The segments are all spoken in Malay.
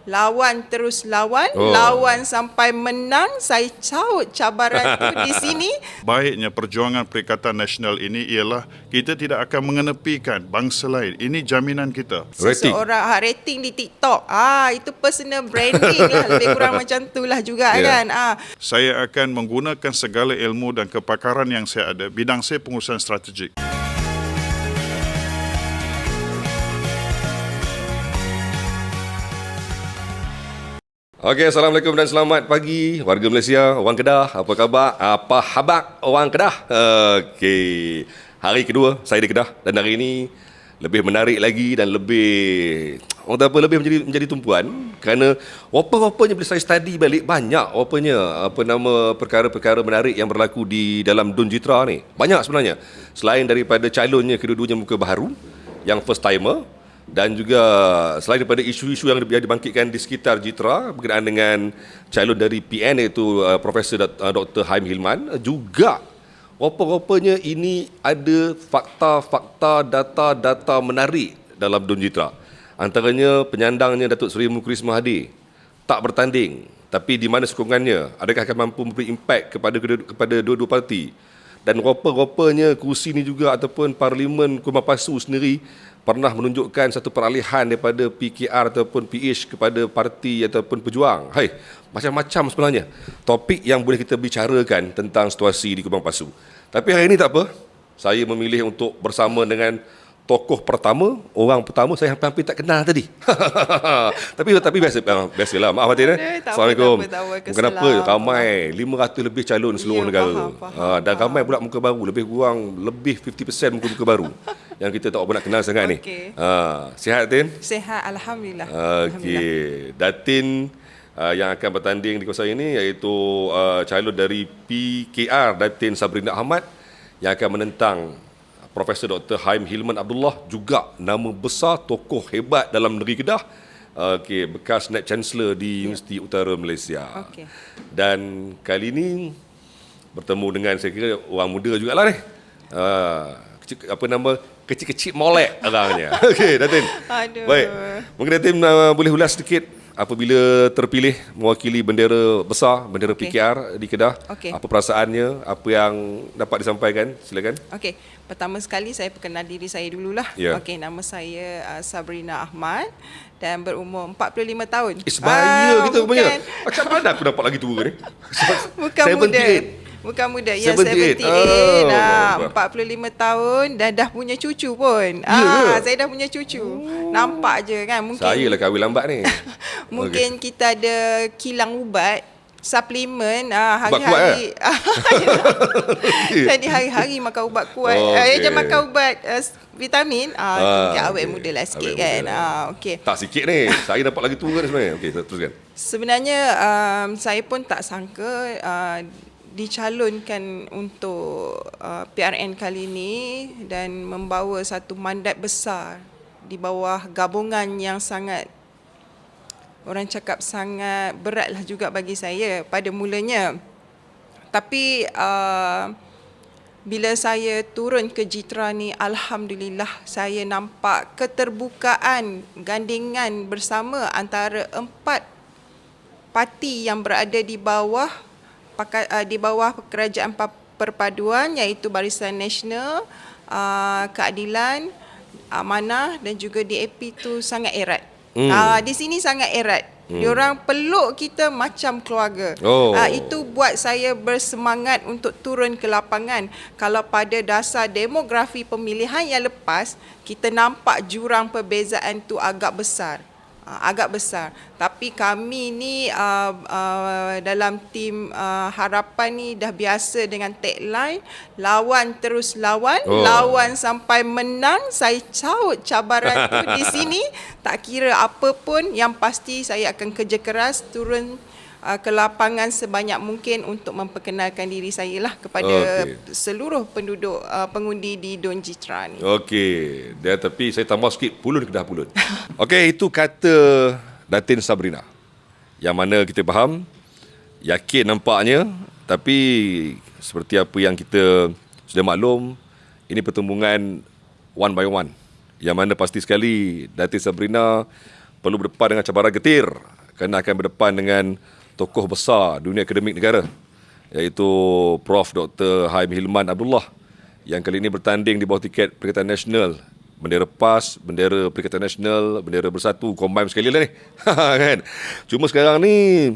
lawan terus lawan, lawan sampai menang. Saya caut cabaran tu di sini. Baiknya perjuangan Perikatan Nasional ini ialah kita tidak akan mengenepikan bangsa lain. Ini jaminan kita. Rating. Seseorang rating di TikTok. Itu personal branding lah. Lebih kurang macam tu lah juga kan. Saya akan menggunakan segala ilmu dan kepakaran yang saya ada. Bidang saya pengurusan strategik. Okey, Assalamualaikum dan selamat pagi warga Malaysia, orang Kedah. Apa khabar? Apa khabar orang Kedah? Okey, hari kedua saya di Kedah dan hari ini lebih menarik lagi dan lebih menjadi tumpuan kerana apa-apanya bila saya study balik banyak perkara-perkara menarik yang berlaku di dalam Dun Jitra ni. Banyak sebenarnya. Selain daripada calonnya kedua-duanya muka baharu yang first timer, dan juga selain daripada isu-isu yang dibangkitkan di sekitar Jitra berkenaan dengan calon dari PN iaitu Profesor Dr. Haim Hilman, juga rupa-rupanya ini ada fakta-fakta, data-data menarik dalam Dun Jitra. Antaranya penyandangnya Datuk Seri Mukris Mahathir tak bertanding, tapi di mana sokongannya, adakah akan mampu memberi impak kepada dua-dua parti. Dan rupa-rupanya kursi ini juga ataupun Parlimen Kuala Pasu sendiri pernah menunjukkan satu peralihan daripada PKR ataupun PH kepada parti ataupun pejuang. Macam-macam sebenarnya topik yang boleh kita bicarakan tentang situasi di Kubang Pasu. Tapi hari ini tak apa, saya memilih untuk bersama dengan tokoh pertama, orang pertama saya hampir tak kenal tadi. tapi biasalah. Maaf Fatin. Assalamualaikum. Kenapa ramai 500 lebih calon seluruh negara. Dan ramai pula muka baru, lebih 50% muka baru yang kita tak nak kenal sangat ni. Sihat Tin? Sihat, alhamdulillah. Okey. Datin yang akan bertanding di kawasan ini iaitu calon dari PKR, Datin Sabrina Ahmad, yang akan menentang Profesor Dr. Haim Hilman Abdullah, juga nama besar, tokoh hebat dalam negeri Kedah. Bekas Naib Chancellor di Universiti Utara Malaysia. Dan kali ini bertemu dengan, saya kira, orang muda jugalah ni. Kecil-kecil molek orangnya. Okey, Datin. Baik. Mungkin Datin boleh ulas sedikit apabila terpilih mewakili bendera besar, bendera PKR di Kedah. Apa perasaannya, apa yang dapat disampaikan? Silakan. Pertama sekali saya perkenal diri saya dululah. Nama saya Sabrina Ahmad dan berumur 45 tahun. Sebaya kita punya. Macam mana aku dapat lagi tua ni? Bukan muda. Bukan muda. Ya, 78. 45 tahun dan dah punya cucu pun. Saya dah punya cucu. Nampak je kan. Saya lah kahwin lambat ni. Mungkin kita ada kilang ubat, suplemen, hari-hari. Jadi hari-hari makan ubat kuat. Jangan makan ubat vitamin. Mungkin awet muda lah sikit kan. Tak sikit ni. Saya dapat lagi tua ni sebenarnya. Teruskan. Sebenarnya saya pun tak sangka dicalonkan untuk PRN kali ini dan membawa satu mandat besar di bawah gabungan yang sangat, orang cakap sangat beratlah juga bagi saya pada mulanya. Tapi bila saya turun ke Jitra ni, alhamdulillah saya nampak keterbukaan gandingan bersama antara 4 parti yang berada di bawah kerajaan perpaduan, iaitu Barisan Nasional, Keadilan, Amanah dan juga DAP tu sangat erat. Di sini sangat erat. Diorang peluk kita macam keluarga. Itu buat saya bersemangat untuk turun ke lapangan. Kalau pada dasar demografi pemilihan yang lepas, kita nampak jurang perbezaan tu agak besar. Tapi kami ni dalam tim harapan ni dah biasa dengan tagline lawan terus lawan, lawan sampai menang. Saya caut cabaran tu di sini. Tak kira apa pun, yang pasti saya akan kerja keras turun ke lapangan sebanyak mungkin untuk memperkenalkan diri saya lah kepada seluruh penduduk pengundi di Dun Jitra ni. Tapi saya tambah sikit, Pulun Kedah Pulun. Itu kata Datin Sabrina, yang mana kita faham, yakin nampaknya, tapi seperti apa yang kita sudah maklum, ini pertembungan one by one, yang mana pasti sekali Datin Sabrina perlu berdepan dengan cabaran getir kerana akan berdepan dengan tokoh besar dunia akademik negara, iaitu Prof. Dr. Haim Hilman Abdullah, yang kali ini bertanding di bawah tiket Perikatan Nasional. Bendera PAS, bendera Perikatan Nasional, bendera Bersatu, combine sekali lah ni. Kan? Cuma sekarang ni,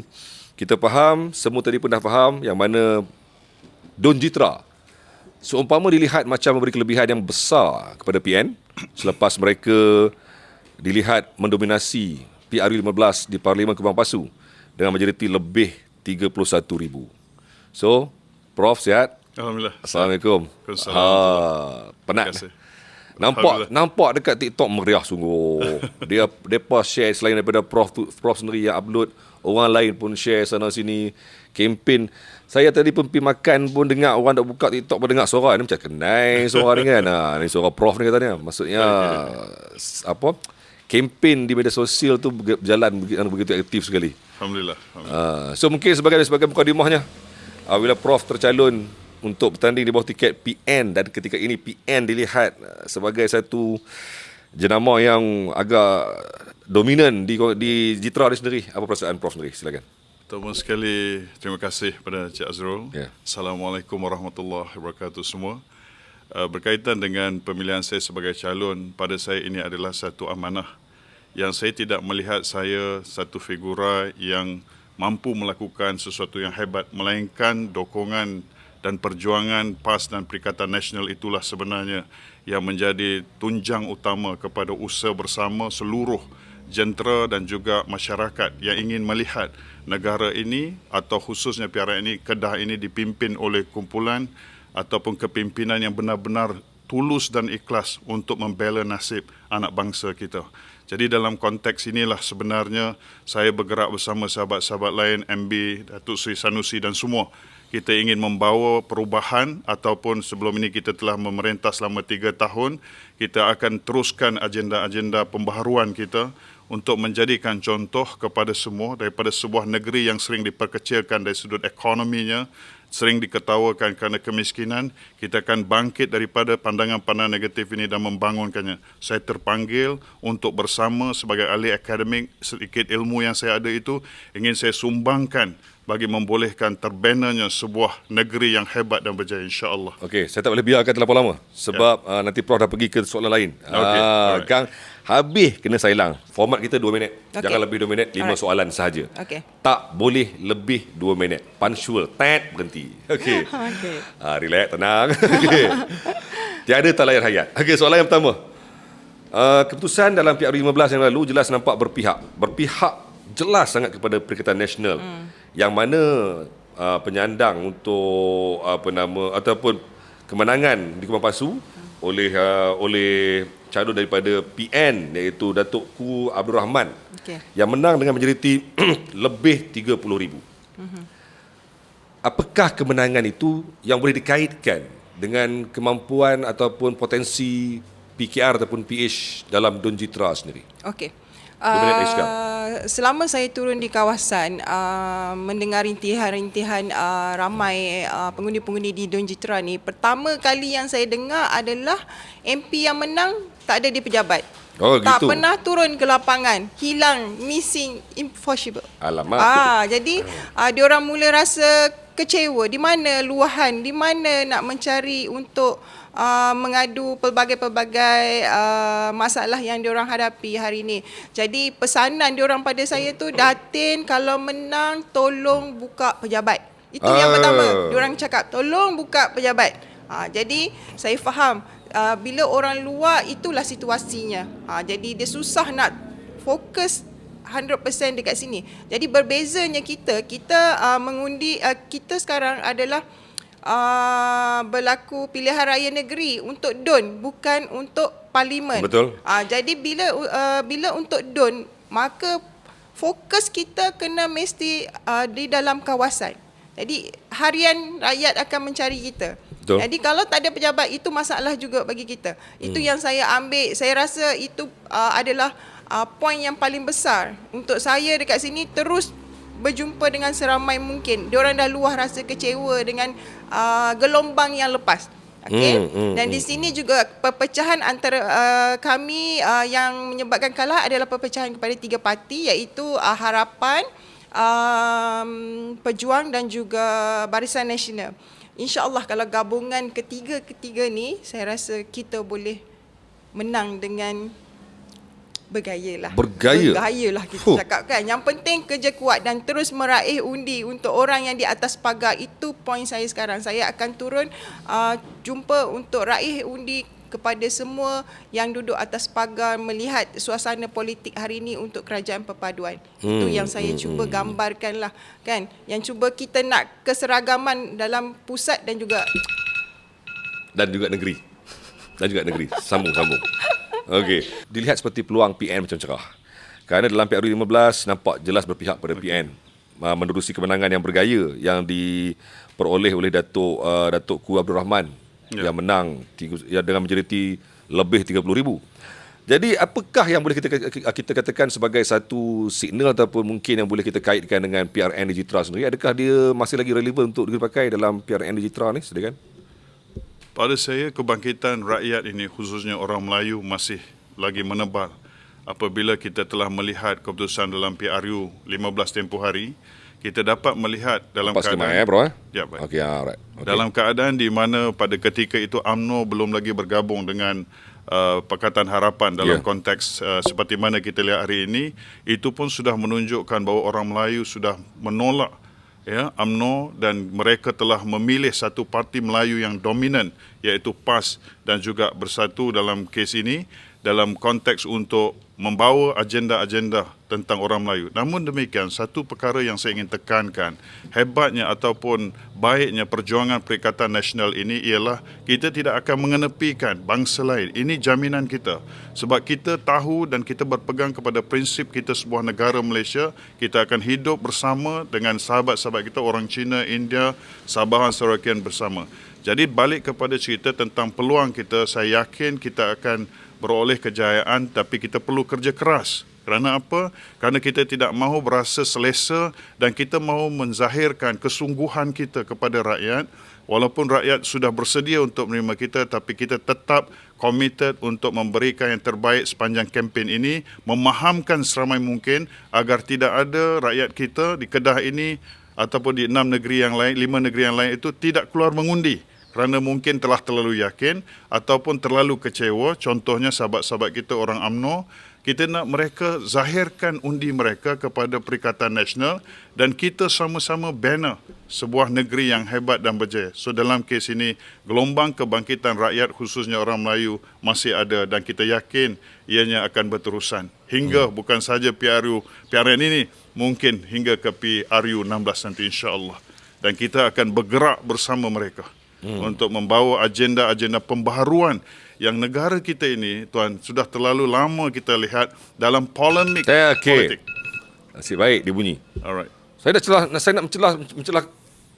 kita faham, semua tadi pun dah faham, yang mana Don Jitra seumpama dilihat macam memberi kelebihan yang besar kepada PN selepas mereka dilihat mendominasi PRU15 di Parlimen Kembang Pasu dengan majoriti lebih 31,000. So, Prof sihat? Alhamdulillah. Assalamualaikum. Waalaikumsalam. Penat. Terima kasih. Nampak dekat TikTok meriah sungguh. Depa share selain daripada Prof sendiri yang upload, orang lain pun share sana sini. Kempen. Saya tadi pun pergi makan pun dengar orang dah buka TikTok pun dengar suara ni macam kenai suara ni kan. Ni suara Prof ni katanya. Maksudnya apa? Kempen di media sosial tu berjalan begitu aktif sekali. Alhamdulillah. So mungkin sebagai mukadimahnya, bila Prof tercalon untuk bertanding di bawah tiket PN, dan ketika ini PN dilihat sebagai satu jenama yang agak dominan di Jitra ni sendiri. Apa perasaan Prof sendiri? Silakan. Pertama sekali, terima kasih kepada Cik Azrul. Ya. Assalamualaikum warahmatullahi wabarakatuh semua. Berkaitan dengan pemilihan saya sebagai calon, pada saya ini adalah satu amanah yang saya tidak melihat saya satu figura yang mampu melakukan sesuatu yang hebat, melainkan dokongan dan perjuangan PAS dan Perikatan Nasional itulah sebenarnya yang menjadi tunjang utama kepada usaha bersama seluruh jentera dan juga masyarakat yang ingin melihat negara ini atau khususnya PRN ini, Kedah ini dipimpin oleh kumpulan ataupun kepimpinan yang benar-benar tulus dan ikhlas untuk membela nasib anak bangsa kita. Jadi dalam konteks inilah sebenarnya saya bergerak bersama sahabat-sahabat lain, MB, Datuk Seri Sanusi dan semua. Kita ingin membawa perubahan ataupun sebelum ini kita telah memerintah selama 3 tahun. Kita akan teruskan agenda-agenda pembaharuan kita untuk menjadikan contoh kepada semua daripada sebuah negeri yang sering diperkecilkan dari sudut ekonominya, sering diketawakan kerana kemiskinan. Kita akan bangkit daripada pandangan-pandangan negatif ini dan membangunkannya. Saya terpanggil untuk bersama sebagai ahli akademik, sedikit ilmu yang saya ada itu ingin saya sumbangkan bagi membolehkan terbenanya sebuah negeri yang hebat dan berjaya, insya-Allah. Okey, saya tak boleh biarkan terlalu lama sebab nanti Prof dah pergi ke soalan lain. Alright. Kang, habis kena silang. Format kita 2 minit. Okay. Jangan lebih 2 minit, 5 soalan sahaja. Okey. Tak boleh lebih 2 minit. Punctual, berhenti. Okey. Okey. Relax, tenang. Okey. Tiada tak layan hayat. Okey, soalan yang pertama. Keputusan dalam PRU15 yang lalu jelas nampak berpihak. Berpihak jelas sangat kepada Perikatan Nasional. Yang mana penyandang untuk ataupun kemenangan di Kembang Pasu oleh calon daripada PN, iaitu Datuk Ku Abdul Rahman, yang menang dengan majoriti lebih 30,000. Apakah kemenangan itu yang boleh dikaitkan dengan kemampuan ataupun potensi PKR ataupun PH dalam Don Jitra sendiri? Okey. 2 minit lagi sekarang. Selama saya turun di kawasan, mendengar rintihan-rintihan ramai pengundi-pengundi di Don Jitra ni, pertama kali yang saya dengar adalah MP yang menang tak ada di pejabat. Oh, tak gitu. pernah turun ke lapangan, hilang, missing, impossible. Alamak. Jadi diorang mula rasa kecewa. Di mana luahan, di mana nak mencari untuk mengadu pelbagai-pelbagai masalah yang diorang hadapi hari ini. Jadi pesanan diorang pada saya tu, Datin kalau menang tolong buka pejabat. Itu yang pertama. Diorang cakap tolong buka pejabat. Jadi saya faham bila orang luar itulah situasinya. Jadi dia susah nak fokus 100% dekat sini. Jadi berbezanya kita mengundi, kita sekarang adalah berlaku pilihan raya negeri untuk DUN, bukan untuk parlimen. Betul. Jadi bila untuk DUN, maka fokus kita kena mesti di dalam kawasan. Jadi harian rakyat akan mencari kita. Betul. Jadi kalau tak ada pejabat, itu masalah juga bagi kita. Itu yang saya ambil. Saya rasa itu adalah poin yang paling besar untuk saya dekat sini, terus berjumpa dengan seramai mungkin. Diorang dah luah rasa kecewa dengan gelombang yang lepas. Okey. Dan di sini juga perpecahan antara kami yang menyebabkan kalah adalah perpecahan kepada 3 parti, iaitu Harapan, Pejuang dan juga Barisan Nasional. InsyaAllah kalau gabungan ketiga ni, saya rasa kita boleh menang dengan bergaya lah. Bergaya? Bergaya lah kita cakap kan. Yang penting kerja kuat dan terus meraih undi untuk orang yang di atas pagar. Itu poin saya sekarang. Saya akan turun jumpa untuk raih undi kepada semua yang duduk atas pagar melihat suasana politik hari ini untuk kerajaan perpaduan. Itu yang saya cuba gambarkan lah kan. Yang cuba kita nak keseragaman dalam pusat dan juga negeri. Sambung. Okey. Dilihat seperti peluang PN macam cerah. Kerana dalam PRU 15 nampak jelas berpihak pada PN. Menerusi kemenangan yang bergaya yang diperoleh oleh Datuk Ku Abdul Rahman yang menang dengan majoriti lebih 30,000. Jadi apakah yang boleh kita katakan sebagai satu signal ataupun mungkin yang boleh kita kaitkan dengan PRN Digitra sendiri? Adakah dia masih lagi relevan untuk dipakai dalam PRN Digitra ni? Silakan. Pada saya, kebangkitan rakyat ini, khususnya orang Melayu, masih lagi menebal. Apabila kita telah melihat keputusan dalam PRU 15 tempoh hari, kita dapat melihat dalam keadaan... bro? Ya, baik. Okay, alright. Okay. Dalam keadaan di mana pada ketika itu UMNO belum lagi bergabung dengan Pakatan Harapan dalam konteks seperti mana kita lihat hari ini, itu pun sudah menunjukkan bahawa orang Melayu sudah menolak UMNO dan mereka telah memilih satu parti Melayu yang dominan, iaitu PAS, dan juga bersatu dalam kes ini dalam konteks untuk membawa agenda-agenda tentang orang Melayu. Namun demikian, satu perkara yang saya ingin tekankan, hebatnya ataupun baiknya perjuangan Perikatan Nasional ini ialah kita tidak akan mengenepikan bangsa lain. Ini jaminan kita. Sebab kita tahu dan kita berpegang kepada prinsip kita sebuah negara Malaysia, kita akan hidup bersama dengan sahabat-sahabat kita orang Cina, India, Sabahan, Sarawak bersama. Jadi balik kepada cerita tentang peluang kita, saya yakin kita akan beroleh kejayaan, tapi kita perlu kerja keras. Kerana apa? Kerana kita tidak mahu berasa selesa dan kita mahu menzahirkan kesungguhan kita kepada rakyat. Walaupun rakyat sudah bersedia untuk menerima kita, tapi kita tetap committed untuk memberikan yang terbaik sepanjang kempen ini, memahamkan seramai mungkin agar tidak ada rakyat kita di Kedah ini ataupun di 5 negeri yang lain itu tidak keluar mengundi. Kerana mungkin telah terlalu yakin ataupun terlalu kecewa. Contohnya sahabat-sahabat kita orang UMNO, kita nak mereka zahirkan undi mereka kepada Perikatan Nasional dan kita sama-sama bina sebuah negeri yang hebat dan berjaya. So dalam kes ini, gelombang kebangkitan rakyat khususnya orang Melayu masih ada dan kita yakin ianya akan berterusan. Hingga bukan saja PRN ini, mungkin hingga ke PRU 16 nanti insya-Allah. Dan kita akan bergerak bersama mereka. Untuk membawa agenda-agenda pembaharuan yang negara kita ini, Tuan, sudah terlalu lama kita lihat dalam polemik politik. Nasib baik dia bunyi. Alright. Saya nak mencelah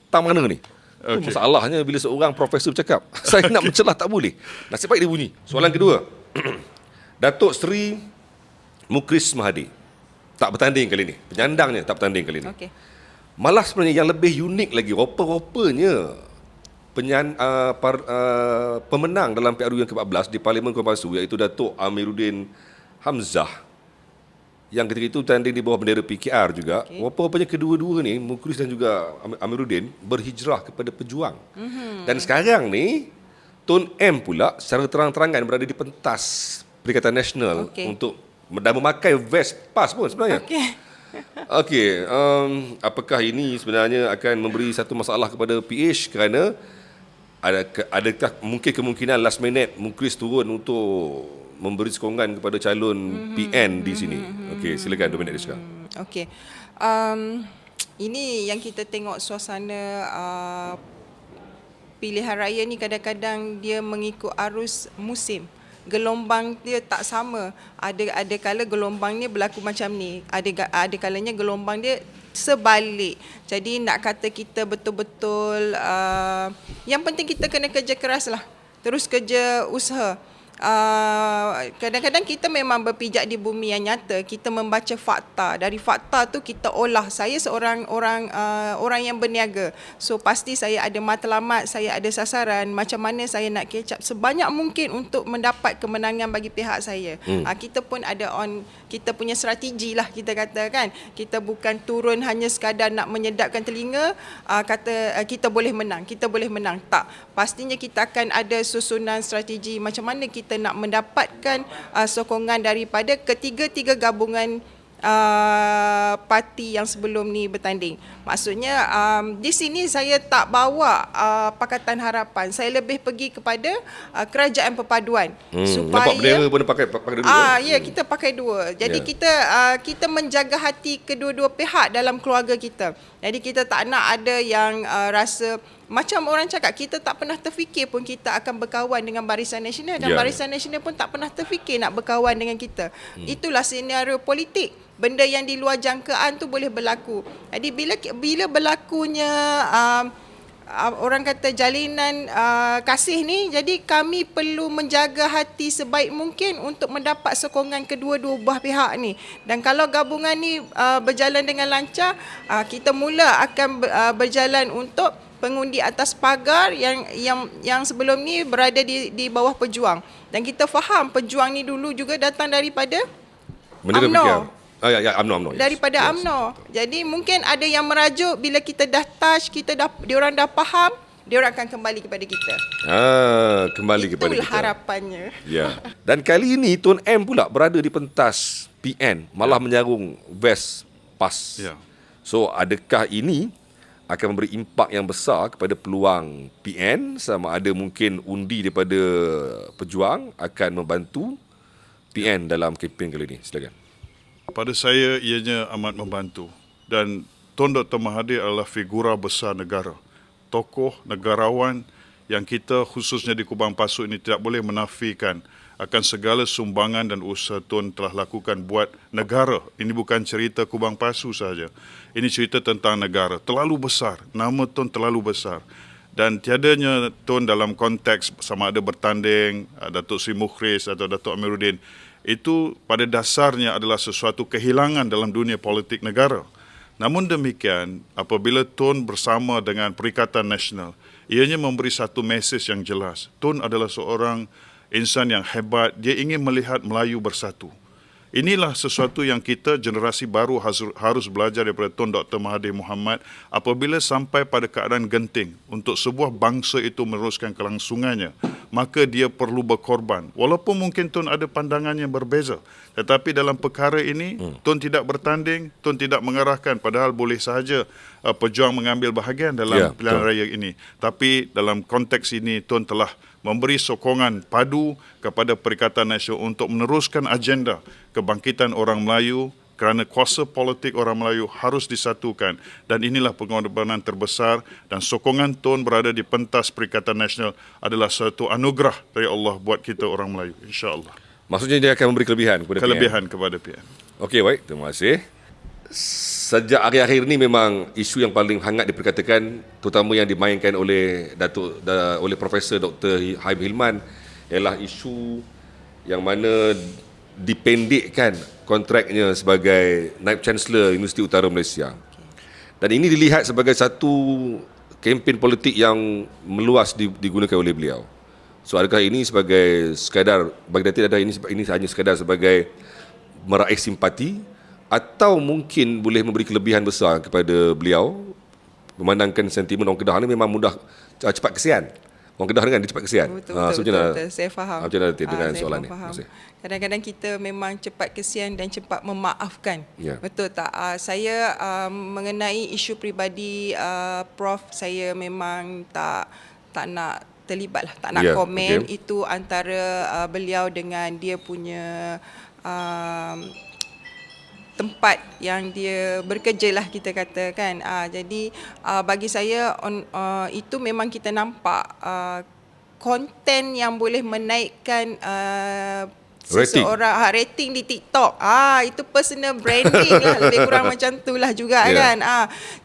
tang mana ni? Okay. Masalahnya bila seorang profesor bercakap, saya nak mencelah tak boleh. Nasib baik dia bunyi. Soalan kedua. Datuk Seri Mukris Mahathir tak bertanding kali ni. Penyandangnya tak bertanding kali ni. okey. Malah sebenarnya yang lebih unik lagi, rupa-rupanya pemenang dalam PRU yang ke-14 di Parlimen Kuala Lumpur, iaitu Datuk Amiruddin Hamzah, yang ketika itu bertanding di bawah bendera PKR juga. Rupa-rupanya kedua-dua ni, Mukris dan juga Amiruddin, berhijrah kepada Pejuang. Dan sekarang ni Tun M pula secara terang-terangan berada di pentas Perikatan Nasional untuk dan memakai vest PAS pun sebenarnya. Okey, apakah ini sebenarnya akan memberi satu masalah kepada PH kerana adakah mungkin kemungkinan last minute Mukris turun untuk memberi sokongan kepada calon PN di sini? Okey, silakan Dominic Rizka. Okey. Ini yang kita tengok suasana pilihan raya ni kadang-kadang dia mengikut arus musim. Gelombang dia tak sama. Ada kala gelombang ni berlaku macam ni. Ada kalanya gelombang dia sebalik. Jadi nak kata kita betul-betul yang penting kita kena kerja keras lah. Terus kerja usaha. kadang-kadang kita memang berpijak di bumi yang nyata, kita membaca fakta, dari fakta tu kita olah. Saya seorang orang yang berniaga, so pasti saya ada matlamat, saya ada sasaran macam mana saya nak catch up sebanyak mungkin untuk mendapat kemenangan bagi pihak saya. Kita pun ada kita punya strategi lah, kita katakan. Kita bukan turun hanya sekadar nak menyedapkan telinga, kata kita boleh menang, tak. Pastinya kita akan ada susunan strategi macam mana kita nak mendapatkan sokongan daripada ketiga-tiga gabungan parti yang sebelum ni bertanding. Maksudnya di sini saya tak bawa Pakatan Harapan, saya lebih pergi kepada Kerajaan Perpaduan, supaya nampak bendera pun pakai dua. ya, kita pakai dua. Jadi kita menjaga hati kedua-dua pihak dalam keluarga kita. Jadi kita tak nak ada yang rasa macam orang cakap, kita tak pernah terfikir pun kita akan berkawan dengan Barisan Nasional, dan Barisan Nasional pun tak pernah terfikir nak berkawan dengan kita. Itulah senario politik. Benda yang di luar jangkaan tu boleh berlaku. Jadi bila berlakunya orang kata jalinan kasih ni, jadi kami perlu menjaga hati sebaik mungkin untuk mendapat sokongan kedua-dua belah pihak ni. Dan kalau gabungan ni berjalan dengan lancar, kita mula akan berjalan untuk pengundi atas pagar yang sebelum ni berada di bawah Pejuang. Dan kita faham Pejuang ni dulu juga datang daripada UMNO. UMNO. Daripada UMNO. Jadi mungkin ada yang merajuk, bila kita dah touch, diorang dah faham, diorang akan kembali kepada kita. Kembali kepada kita. Itulah harapannya. Ya. Dan kali ini Tun M pula berada di pentas PN, malah menyarung vest PAS. Ya. So adakah ini akan memberi impak yang besar kepada peluang PN, sama ada mungkin undi daripada Pejuang akan membantu PN dalam kempen kali ini? Silakan. Pada saya, ianya amat membantu. Dan Tun Dr. Mahathir adalah figura besar negara. Tokoh negarawan yang kita khususnya di Kubang Pasut ini tidak boleh menafikan akan segala sumbangan dan usaha Tun telah lakukan buat negara. Ini bukan cerita Kubang Pasut sahaja. Ini cerita tentang negara. Terlalu besar. Nama Tun terlalu besar. Dan tiadanya Tun dalam konteks sama ada bertanding, Datuk Seri Mukhris atau Datuk Amiruddin, itu pada dasarnya adalah sesuatu kehilangan dalam dunia politik negara. Namun demikian, apabila Tun bersama dengan Perikatan Nasional, ianya memberi satu mesej yang jelas. Tun adalah seorang insan yang hebat, dia ingin melihat Melayu bersatu. Inilah sesuatu yang kita generasi baru harus belajar daripada Tun Dr. Mahathir Mohamad. Apabila sampai pada keadaan genting untuk sebuah bangsa itu meneruskan kelangsungannya, maka dia perlu berkorban. Walaupun mungkin Tun ada pandangan yang berbeza, tetapi dalam perkara ini Tun tidak bertanding, Tun tidak mengarahkan, padahal boleh sahaja Pejuang mengambil bahagian dalam pilihan raya ini. Tapi dalam konteks ini Tun telah memberi sokongan padu kepada Perikatan Nasional untuk meneruskan agenda kebangkitan orang Melayu, kerana kuasa politik orang Melayu harus disatukan. Dan inilah pengorbanan terbesar, dan sokongan Tun berada di pentas Perikatan Nasional adalah satu anugerah dari Allah buat kita orang Melayu, insya-Allah. Maksudnya dia akan memberi kelebihan kepada PN. Okey, baik, terima kasih. Sejak akhir-akhir ini memang isu yang paling hangat diperkatakan, terutama yang dimainkan oleh oleh Profesor Dr. Haim Hilman, ialah isu yang mana dipendekkan kontraknya sebagai Naib Chancellor Universiti Utara Malaysia. Dan ini dilihat sebagai satu kempen politik yang meluas digunakan oleh beliau. So adakah ini sebagai sekadar, bagi Datin ada ini hanya sekadar sebagai meraih simpati, atau mungkin boleh memberi kelebihan besar kepada beliau, memandangkan sentimen orang Kedah ni memang mudah cepat kesian. Orang Kedah dengan dia cepat kesian. Betul. Saya faham. Macam mana dengan soalan ni? Kadang-kadang kita memang cepat kesian dan cepat memaafkan. Ya. Betul tak? Saya mengenai isu peribadi Prof, saya memang tak nak terlibat lah, tak nak komen. Itu antara beliau dengan dia punya tempat yang dia bekerja lah, kita katakan. Jadi bagi saya itu memang kita nampak konten yang boleh menaikkan seseorang rating di TikTok. Itu personal branding lah, lebih kurang macam tu lah juga kan.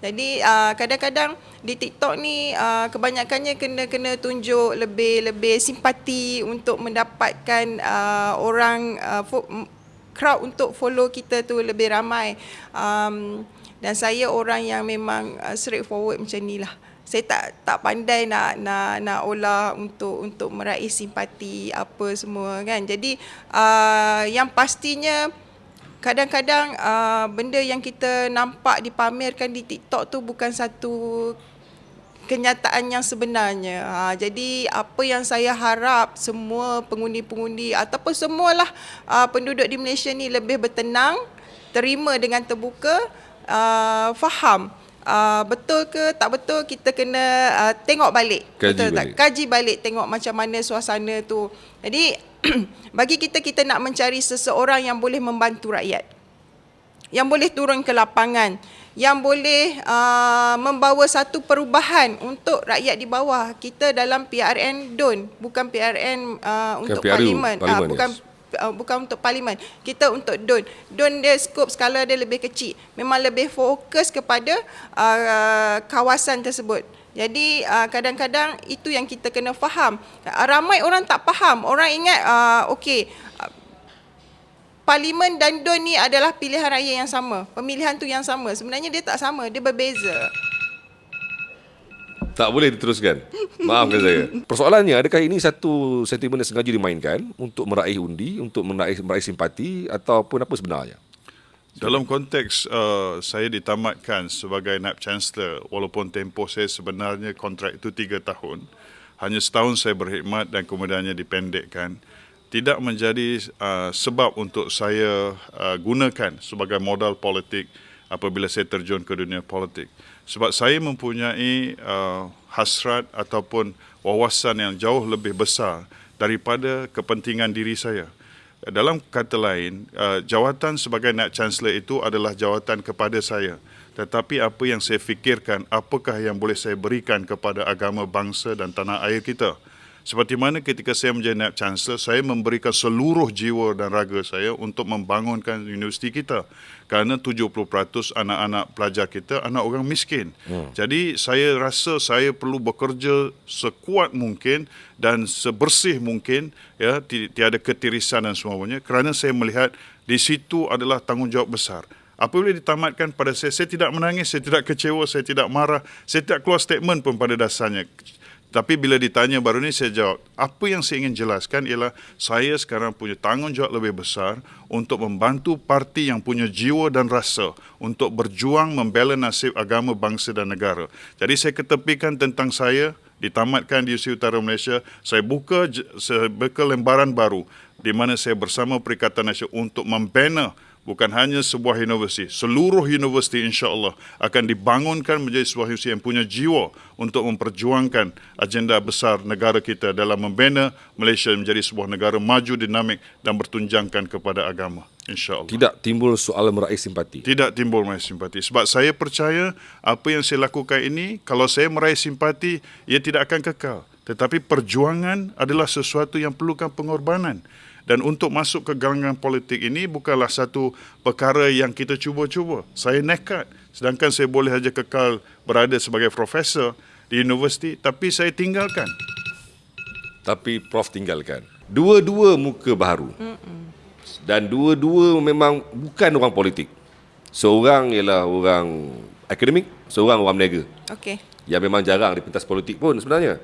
Jadi kadang-kadang di TikTok ni kebanyakannya kena tunjuk lebih simpati untuk mendapatkan orang crowd untuk follow kita tu lebih ramai. Dan saya orang yang memang straightforward macam ni lah. Saya tak pandai nak olah untuk meraih simpati apa semua kan. Jadi yang pastinya kadang-kadang benda yang kita nampak dipamerkan di TikTok tu bukan satu kenyataan yang sebenarnya. Jadi apa yang saya harap semua pengundi-pengundi ataupun semualah penduduk di Malaysia ni lebih bertenang, terima dengan terbuka, faham betul ke tak betul, kita kena tengok balik. Kaji balik, tengok macam mana suasana tu. Jadi bagi kita nak mencari seseorang yang boleh membantu rakyat, yang boleh turun ke lapangan, yang boleh membawa satu perubahan untuk rakyat di bawah. Kita dalam PRN DUN, bukan PRN untuk parlimen. Bukan untuk parlimen. Kita untuk DUN. DUN dia skop skala dia lebih kecil. Memang lebih fokus kepada kawasan tersebut. Jadi kadang-kadang itu yang kita kena faham. Ramai orang tak faham. Orang ingat parlimen dan DUN ni adalah pilihan raya yang sama. Pemilihan tu yang sama. Sebenarnya dia tak sama, dia berbeza. Tak boleh diteruskan. Maafkan saya. Persoalannya, adakah ini satu sentimen yang sengaja dimainkan untuk meraih undi, untuk meraih simpati ataupun apa sebenarnya? Dalam konteks saya ditamatkan sebagai Naib Chancellor, walaupun tempoh saya sebenarnya kontrak itu 3 tahun, hanya setahun saya berkhidmat dan kemudiannya dipendekkan, tidak menjadi sebab untuk saya gunakan sebagai modal politik apabila saya terjun ke dunia politik. Sebab saya mempunyai hasrat ataupun wawasan yang jauh lebih besar daripada kepentingan diri saya. Dalam kata lain, jawatan sebagai Naib Chancellor itu adalah jawatan kepada saya. Tetapi apa yang saya fikirkan, apakah yang boleh saya berikan kepada agama, bangsa dan tanah air kita. Seperti mana ketika saya menjadi Naib Chancellor, saya memberikan seluruh jiwa dan raga saya untuk membangunkan universiti kita. Kerana 70% anak-anak pelajar kita anak orang miskin. Jadi saya rasa saya perlu bekerja sekuat mungkin dan sebersih mungkin, ya, tiada ketirisan dan semuanya, kerana saya melihat di situ adalah tanggungjawab besar. Apabila ditamatkan pada saya tidak menangis, saya tidak kecewa, saya tidak marah, saya tidak keluar statement pun pada dasarnya. Tapi bila ditanya baru ni saya jawab, apa yang saya ingin jelaskan ialah saya sekarang punya tanggungjawab lebih besar untuk membantu parti yang punya jiwa dan rasa untuk berjuang membela nasib agama, bangsa dan negara. Jadi saya ketepikan tentang saya, ditamatkan di Universiti Utara Malaysia, saya buka lembaran baru di mana saya bersama Perikatan Nasional untuk membina bukan hanya sebuah universiti, seluruh universiti insya-Allah akan dibangunkan menjadi sebuah universiti yang punya jiwa untuk memperjuangkan agenda besar negara kita dalam membina Malaysia menjadi sebuah negara maju, dinamik dan bertunjangkan kepada agama. InsyaAllah. Tidak timbul soal meraih simpati? Tidak timbul meraih simpati. Sebab saya percaya apa yang saya lakukan ini, kalau saya meraih simpati, ia tidak akan kekal. Tetapi perjuangan adalah sesuatu yang perlukan pengorbanan. Dan untuk masuk ke gelanggang politik ini bukanlah satu perkara yang kita cuba-cuba. Saya nekat. Sedangkan saya boleh saja kekal berada sebagai profesor di universiti, tapi saya tinggalkan. Tapi Prof tinggalkan. Dua-dua muka baharu. Dan dua-dua memang bukan orang politik. Seorang ialah orang akademik, seorang orang berniaga. Okey. Yang memang jarang di pentas politik pun sebenarnya.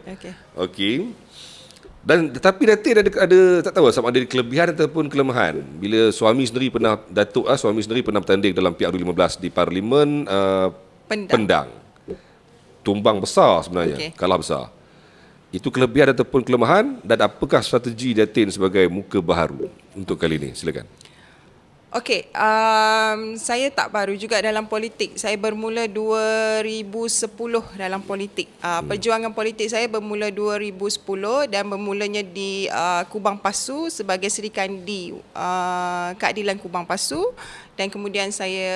Okey. Dan tetapi Datin ada tak tahu sama ada kelebihan ataupun kelemahan. Bila suami sendiri pernah suami sendiri pernah bertanding dalam PRU15 di Parlimen Pendang. Tumbang besar sebenarnya, kalah besar. Itu kelebihan ataupun kelemahan, dan apakah strategi Datin sebagai muka baharu untuk kali ini? Silakan. Okey, saya tak baru juga dalam politik. Saya bermula 2010 dalam politik. Perjuangan politik saya bermula 2010 dan bermulanya di Kubang Pasu sebagai Serikandi Keadilan Kubang Pasu, dan kemudian saya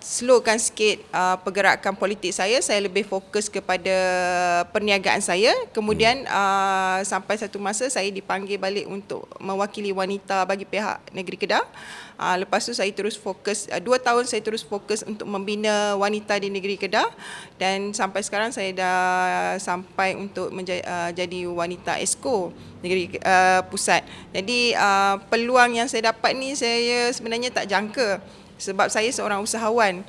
slowkan sikit pergerakan politik saya lebih fokus kepada perniagaan saya. Kemudian sampai satu masa saya dipanggil balik untuk mewakili wanita bagi pihak negeri Kedah. Lepas tu saya terus fokus, 2 tahun saya terus fokus untuk membina wanita di negeri Kedah, dan sampai sekarang saya dah sampai untuk jadi wanita Exco negeri pusat. Jadi peluang yang saya dapat ni saya sebenarnya tak jangka, sebab saya seorang usahawan.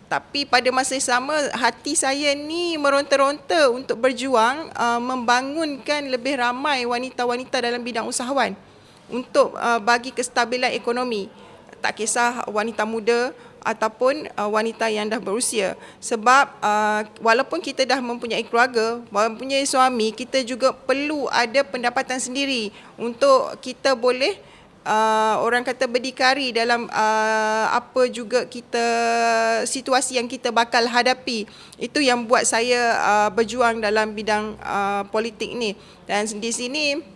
Tapi pada masa yang sama hati saya ni meronta-ronta untuk berjuang membangunkan lebih ramai wanita-wanita dalam bidang usahawan untuk bagi kestabilan ekonomi. Tak kisah wanita muda ataupun wanita yang dah berusia. Sebab walaupun kita dah mempunyai keluarga, mempunyai suami, kita juga perlu ada pendapatan sendiri untuk kita boleh orang kata berdikari dalam apa juga situasi yang kita bakal hadapi. Itu yang buat saya berjuang dalam bidang politik ni. Dan di sini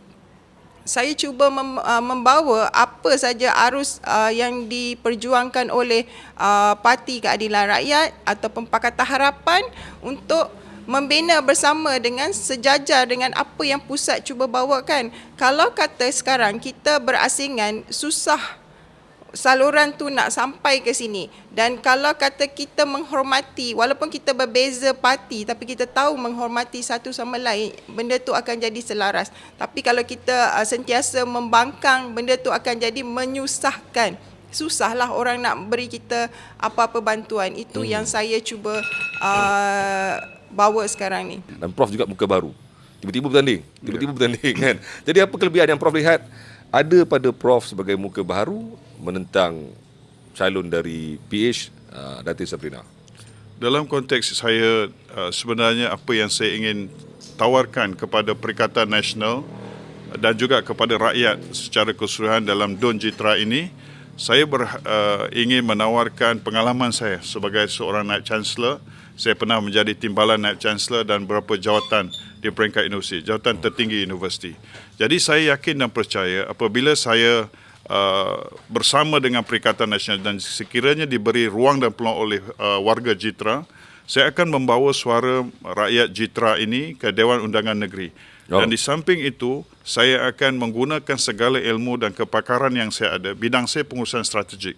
saya cuba membawa apa saja arus yang diperjuangkan oleh Parti Keadilan Rakyat ataupun Pakatan Harapan untuk membina bersama dengan sejajar dengan apa yang pusat cuba bawakan. Kalau kata sekarang kita berasingan, susah saluran tu nak sampai ke sini. Dan kalau kata kita menghormati, walaupun kita berbeza parti, tapi kita tahu menghormati satu sama lain, benda tu akan jadi selaras. Tapi kalau kita sentiasa membangkang, benda tu akan jadi menyusahkan. Susahlah orang nak beri kita apa-apa bantuan. Itu yang saya cuba bawa sekarang ni. Dan Prof juga muka baru. Tiba-tiba bertanding kan. Jadi apa kelebihan yang Prof lihat ada pada Prof sebagai muka baru menentang calon dari PH Datin Sabrina? Dalam konteks saya, sebenarnya apa yang saya ingin tawarkan kepada Perikatan Nasional dan juga kepada rakyat secara keseluruhan dalam Don Jitra ini, saya ingin menawarkan pengalaman saya sebagai seorang Naib Chancellor. Saya pernah menjadi timbalan Naib Chancellor dan beberapa jawatan di peringkat universiti, jawatan tertinggi universiti. Jadi saya yakin dan percaya apabila saya bersama dengan Perikatan Nasional dan sekiranya diberi ruang dan peluang oleh warga Jitra, saya akan membawa suara rakyat Jitra ini ke Dewan Undangan Negeri. Dan di samping itu, saya akan menggunakan segala ilmu dan kepakaran yang saya ada, bidang saya pengurusan strategik.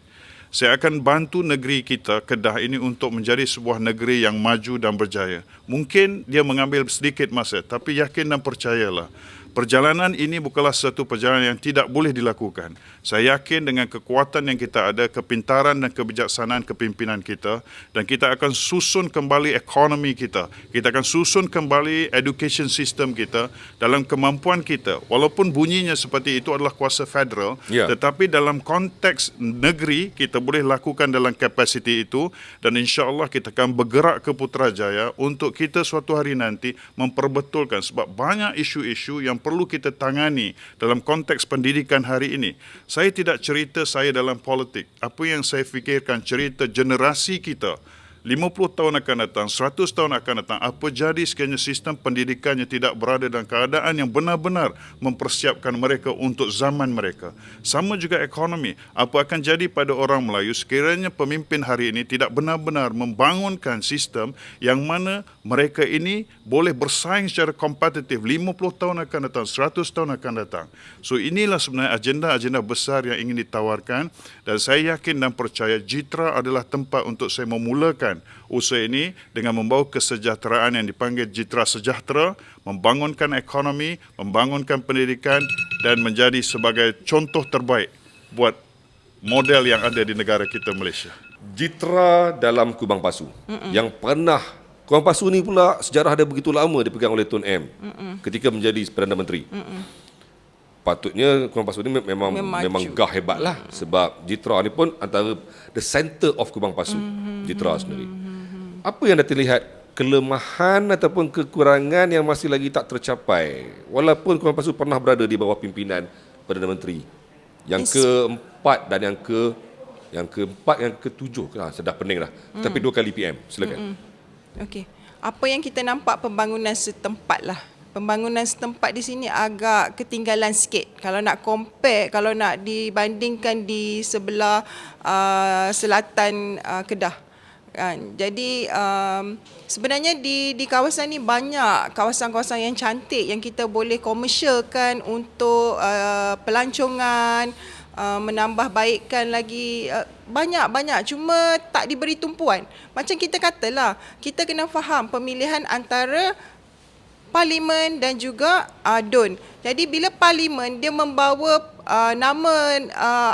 Saya akan bantu negeri kita, Kedah ini, untuk menjadi sebuah negeri yang maju dan berjaya. Mungkin dia mengambil sedikit masa, tapi yakin dan percayalah, perjalanan ini bukanlah satu perjalanan yang tidak boleh dilakukan. Saya yakin dengan kekuatan yang kita ada, kepintaran dan kebijaksanaan kepimpinan kita, dan kita akan susun kembali ekonomi kita. Kita akan susun kembali education system kita dalam kemampuan kita. Walaupun bunyinya seperti itu adalah kuasa federal, tetapi dalam konteks negeri, kita boleh lakukan dalam kapasiti itu, dan insya-Allah kita akan bergerak ke Putrajaya untuk kita suatu hari nanti memperbetulkan, sebab banyak isu-isu yang perlu kita tangani dalam konteks pendidikan hari ini. Saya tidak cerita saya dalam politik. Apa yang saya fikirkan, cerita generasi kita 50 tahun akan datang, 100 tahun akan datang, apa jadi sekiranya sistem pendidikannya tidak berada dalam keadaan yang benar-benar mempersiapkan mereka untuk zaman mereka. Sama juga ekonomi. Apa akan jadi pada orang Melayu sekiranya pemimpin hari ini tidak benar-benar membangunkan sistem yang mana mereka ini boleh bersaing secara kompetitif 50 tahun akan datang, 100 tahun akan datang. So inilah sebenarnya agenda-agenda besar yang ingin ditawarkan, dan saya yakin dan percaya Jitra adalah tempat untuk saya memulakan usaha ini dengan membawa kesejahteraan yang dipanggil Jitra Sejahtera, membangunkan ekonomi, membangunkan pendidikan, dan menjadi sebagai contoh terbaik buat model yang ada di negara kita Malaysia. Jitra dalam Kubang Pasu yang pernah, Kubang Pasu ni pula sejarah dia begitu lama dipegang oleh Tun M ketika menjadi Perdana Menteri. Patutnya Kubang Pasu ni memang gah hebat lah, sebab Jitra ni pun antara the center of Kubang Pasu, Jitra sendiri. Apa yang dah terlihat kelemahan ataupun kekurangan yang masih lagi tak tercapai walaupun Kubang Pasu pernah berada di bawah pimpinan Perdana Menteri yang keempat dan yang ketujuh, saya dah pening dah, tapi 2 kali PM. Silakan. Okey. Apa yang kita nampak pembangunan setempat lah. Pembangunan setempat di sini agak ketinggalan sikit. Kalau nak compare, kalau nak dibandingkan di sebelah selatan Kedah. Kan. Jadi sebenarnya di kawasan ni banyak kawasan-kawasan yang cantik yang kita boleh komersialkan untuk pelancongan, menambah baikkan lagi, banyak-banyak, cuma tak diberi tumpuan. Macam kita katalah, kita kena faham pemilihan antara parlimen dan juga DUN. Jadi bila parlimen dia membawa nama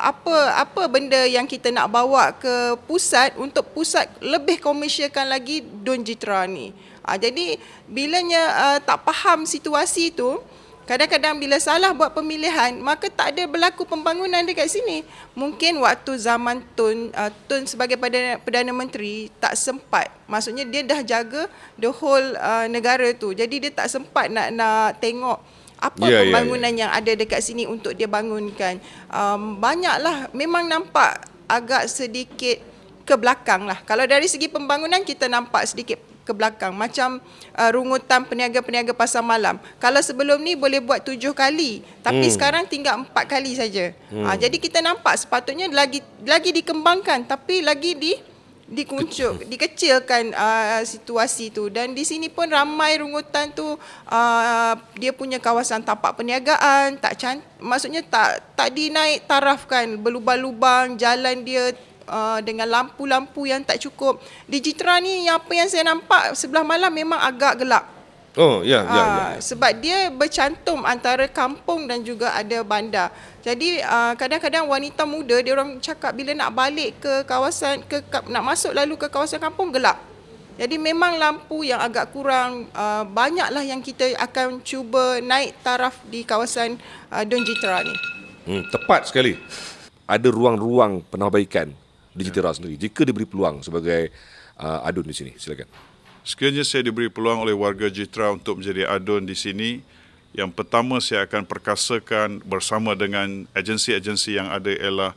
apa benda yang kita nak bawa ke pusat untuk pusat lebih komersialkan lagi DUN Jitra ni. Jadi bilanya tak faham situasi tu, kadang-kadang bila salah buat pemilihan, maka tak ada berlaku pembangunan dekat sini. Mungkin waktu zaman Tun sebagai Perdana Menteri tak sempat. Maksudnya dia dah jaga the whole negara tu. Jadi dia tak sempat nak tengok apa pembangunan yang ada dekat sini untuk dia bangunkan. Banyaklah, memang nampak agak sedikit ke belakang lah. Kalau dari segi pembangunan kita nampak sedikit ke belakang. Macam rungutan peniaga-peniaga pasar malam. Kalau sebelum ni boleh buat 7 kali, tapi sekarang tinggal 4 kali saja. Jadi kita nampak sepatutnya lagi dikembangkan, tapi lagi dikuncup, dikecilkan situasi tu. Dan di sini pun ramai rungutan tu dia punya kawasan tapak perniagaan, maksudnya tak dinaik tarafkan, berlubang-lubang jalan dia dengan lampu-lampu yang tak cukup. Di Jitra ni apa yang saya nampak sebelah malam memang agak gelap. Sebab dia bercantum antara kampung dan juga ada bandar. Jadi kadang-kadang wanita muda dia orang cakap bila nak balik ke kawasan nak masuk lalu ke kawasan kampung gelap. Jadi memang lampu yang agak kurang. Banyaklah yang kita akan cuba naik taraf di kawasan DUN Jitra ni. Tepat sekali. Ada ruang-ruang penambahbaikan di Jitra sendiri jika diberi peluang sebagai adun di sini. Silakan. Sekiranya saya diberi peluang oleh warga Jitra untuk menjadi adun di sini, yang pertama saya akan perkasakan bersama dengan agensi-agensi yang ada ialah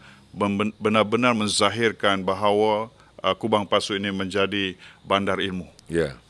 benar-benar menzahirkan bahawa Kubang Pasu ini menjadi bandar ilmu.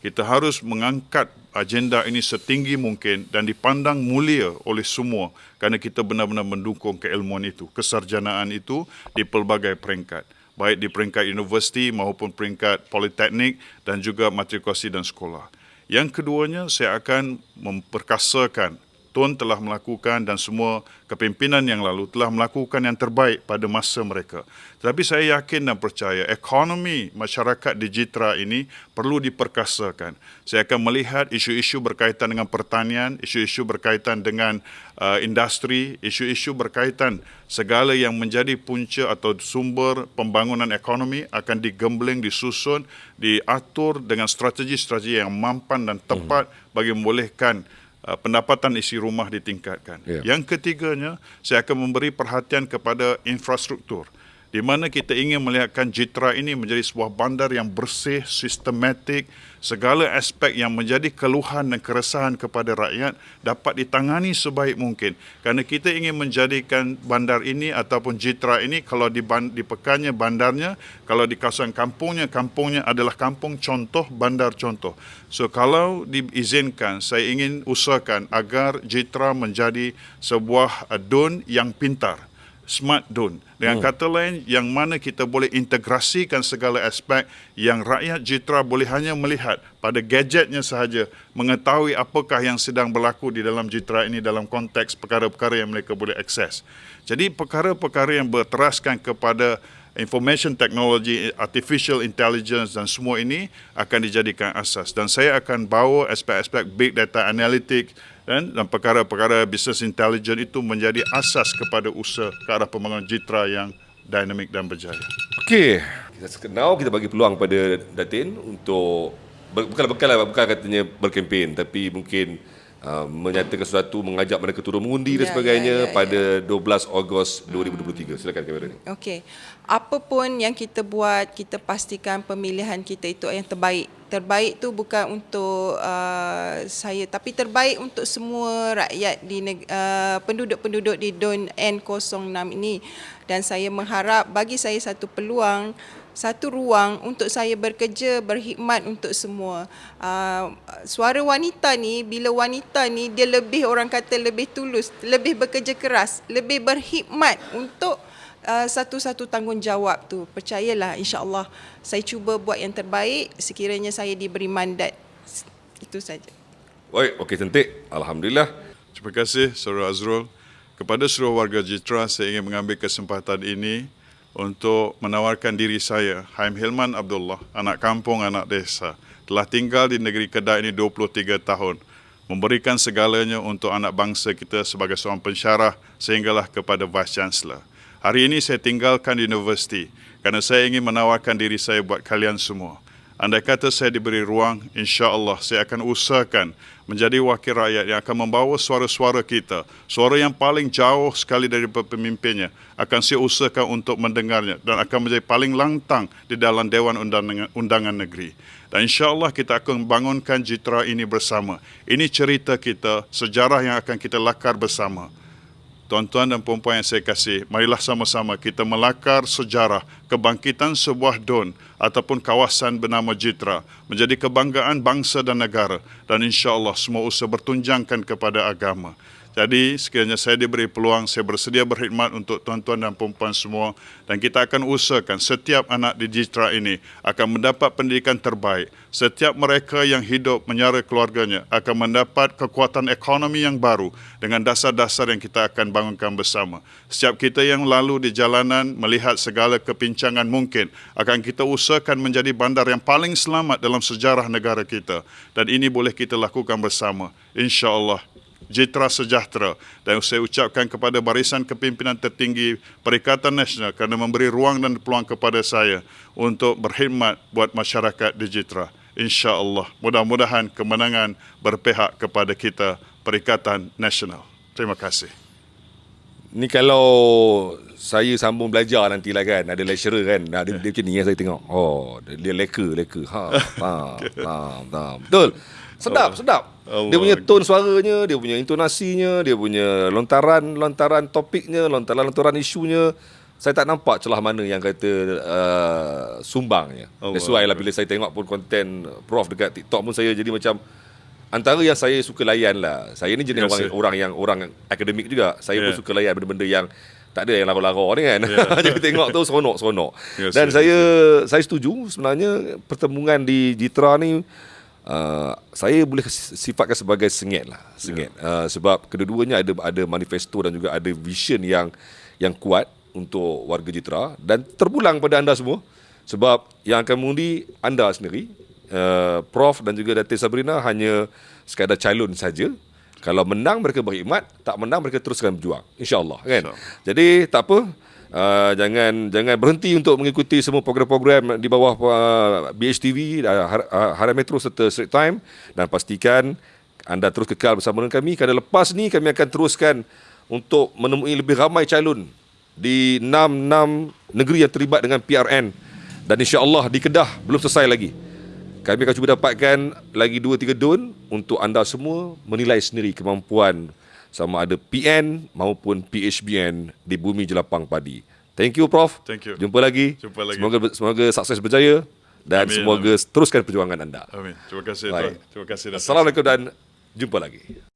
Kita harus mengangkat agenda ini setinggi mungkin dan dipandang mulia oleh semua kerana kita benar-benar mendukung keilmuan itu, kesarjanaan itu di pelbagai peringkat, baik di peringkat universiti maupun peringkat politeknik dan juga matrikulasi dan sekolah. Yang keduanya, saya akan memperkasakan Tun telah melakukan dan semua kepimpinan yang lalu telah melakukan yang terbaik pada masa mereka. Tetapi saya yakin dan percaya ekonomi masyarakat di Jitra ini perlu diperkasakan. Saya akan melihat isu-isu berkaitan dengan pertanian, isu-isu berkaitan dengan industri, isu-isu berkaitan segala yang menjadi punca atau sumber pembangunan ekonomi akan digembling, disusun, diatur dengan strategi-strategi yang mampan dan tepat bagi membolehkan pendapatan isi rumah ditingkatkan. Yang ketiganya, saya akan memberi perhatian kepada infrastruktur, di mana kita ingin melihatkan Jitra ini menjadi sebuah bandar yang bersih, sistematik, segala aspek yang menjadi keluhan dan keresahan kepada rakyat dapat ditangani sebaik mungkin. Kerana kita ingin menjadikan bandar ini ataupun Jitra ini, kalau di Pekannya bandarnya, kalau di kawasan kampungnya adalah kampung contoh, bandar contoh. So kalau diizinkan, saya ingin usahakan agar Jitra menjadi sebuah DUN yang pintar, smart DUN. Dengan kata lain, yang mana kita boleh integrasikan segala aspek yang rakyat Jitra boleh hanya melihat pada gadgetnya sahaja, mengetahui apakah yang sedang berlaku di dalam Jitra ini dalam konteks perkara-perkara yang mereka boleh akses. Jadi perkara-perkara yang berteraskan kepada information technology, artificial intelligence dan semua ini akan dijadikan asas. Dan saya akan bawa aspek-aspek big data analytics dan perkara-perkara business intelligence itu menjadi asas kepada usaha ke arah pembangunan Jitra yang dinamik dan berjaya. Okey, kita bagi peluang pada Datin untuk bukan katanya berkempen, tapi mungkin menyatakan sesuatu, mengajak mereka turun mengundi dan sebagainya pada 12 Ogos 2023. Silakan kamera ni. Okey. Apa pun yang kita buat, kita pastikan pemilihan kita itu yang terbaik. Terbaik tu bukan untuk saya, tapi terbaik untuk semua rakyat di penduduk-penduduk di DUN N06 ini. Dan saya mengharap bagi saya satu peluang, satu ruang untuk saya bekerja, berkhidmat untuk semua. Suara wanita ni, bila wanita ni dia lebih, orang kata lebih tulus, lebih bekerja keras, lebih berkhidmat untuk satu-satu tanggungjawab tu. Percayalah, insya-Allah saya cuba buat yang terbaik sekiranya saya diberi mandat. Itu saja. Baik, okey cantik. Alhamdulillah. Terima kasih Saudara Azrul. Kepada seluruh warga Jitra, saya ingin mengambil kesempatan ini untuk menawarkan diri saya, Haim Hilman Abdullah, anak kampung, anak desa. Telah tinggal di negeri Kedah ini 23 tahun. Memberikan segalanya untuk anak bangsa kita sebagai seorang pensyarah sehinggalah kepada Vice Chancellor. Hari ini saya tinggalkan universiti kerana saya ingin menawarkan diri saya buat kalian semua. Andai kata saya diberi ruang, insya-Allah saya akan usahakan menjadi wakil rakyat yang akan membawa suara-suara kita, suara yang paling jauh sekali dari pemimpinnya, akan saya usahakan untuk mendengarnya dan akan menjadi paling lantang di dalam Dewan Undangan Negeri. Dan insya-Allah kita akan membangunkan Jitra ini bersama. Ini cerita kita, sejarah yang akan kita lakar bersama. Tuan-tuan dan puan-puan yang saya kasih, marilah sama-sama kita melakar sejarah kebangkitan sebuah DUN ataupun kawasan bernama Jitra menjadi kebanggaan bangsa dan negara, dan insya-Allah semua usaha bertunjangkan kepada agama. Jadi sekiranya saya diberi peluang, saya bersedia berkhidmat untuk tuan-tuan dan puan-puan semua, dan kita akan usahakan setiap anak di Jitra ini akan mendapat pendidikan terbaik. Setiap mereka yang hidup menyara keluarganya akan mendapat kekuatan ekonomi yang baru dengan dasar-dasar yang kita akan bangunkan bersama. Setiap kita yang lalu di jalanan melihat segala kepincangan mungkin, akan kita usahakan menjadi bandar yang paling selamat dalam sejarah negara kita. Dan ini boleh kita lakukan bersama. InsyaAllah. Jitra sejahtera, dan saya ucapkan kepada barisan kepimpinan tertinggi Perikatan Nasional kerana memberi ruang dan peluang kepada saya untuk berkhidmat buat masyarakat di Jitra. InsyaAllah, mudah-mudahan kemenangan berpihak kepada kita Perikatan Nasional. Terima kasih. Ni kalau saya sambung belajar nantilah kan, ada lecturer kan, dia macam ni yang saya tengok. Oh, dia leka. Betul. Sedap. Allah. Dia punya tone suaranya, dia punya intonasinya, dia punya lontaran topiknya, lontaran isunya. Saya tak nampak celah mana yang kata sumbangnya. That's why lah bila saya tengok pun konten Prof dekat TikTok pun saya jadi macam antara yang saya suka layan lah. Saya ni jenis orang akademik juga. Saya pun suka layan benda-benda yang tak ada yang lara-lara ni kan. Jadi tengok tu seronok. Dan saya setuju sebenarnya pertemuan di Jitra ni saya boleh sifatkan sebagai sengit. Sebab kedua-duanya ada manifesto dan juga ada vision yang kuat untuk warga Jitra dan terpulang pada anda semua, sebab yang akan mengundi anda sendiri, Prof dan juga Datin Sabrina hanya sekadar calon saja. Kalau menang mereka berkhidmat, tak menang mereka teruskan berjuang, insya-Allah kan. Jadi tak apa, jangan berhenti untuk mengikuti semua program-program di bawah BHTV, Harian Metro serta Straits Times, dan pastikan anda terus kekal bersama dengan kami kerana lepas ni kami akan teruskan untuk menemui lebih ramai calon di 6 negeri yang terlibat dengan PRN, dan insya-Allah di Kedah belum selesai lagi. Kami akan cuba dapatkan lagi 2-3 DUN untuk anda semua menilai sendiri kemampuan sama ada PN maupun PHBN di bumi jelapang padi. Thank you Prof. Thank you. Jumpa lagi. Semoga sukses berjaya dan semoga teruskan perjuangan anda. Amin. Terima kasih Tuan. Terima kasih. Assalamualaikum dan jumpa lagi.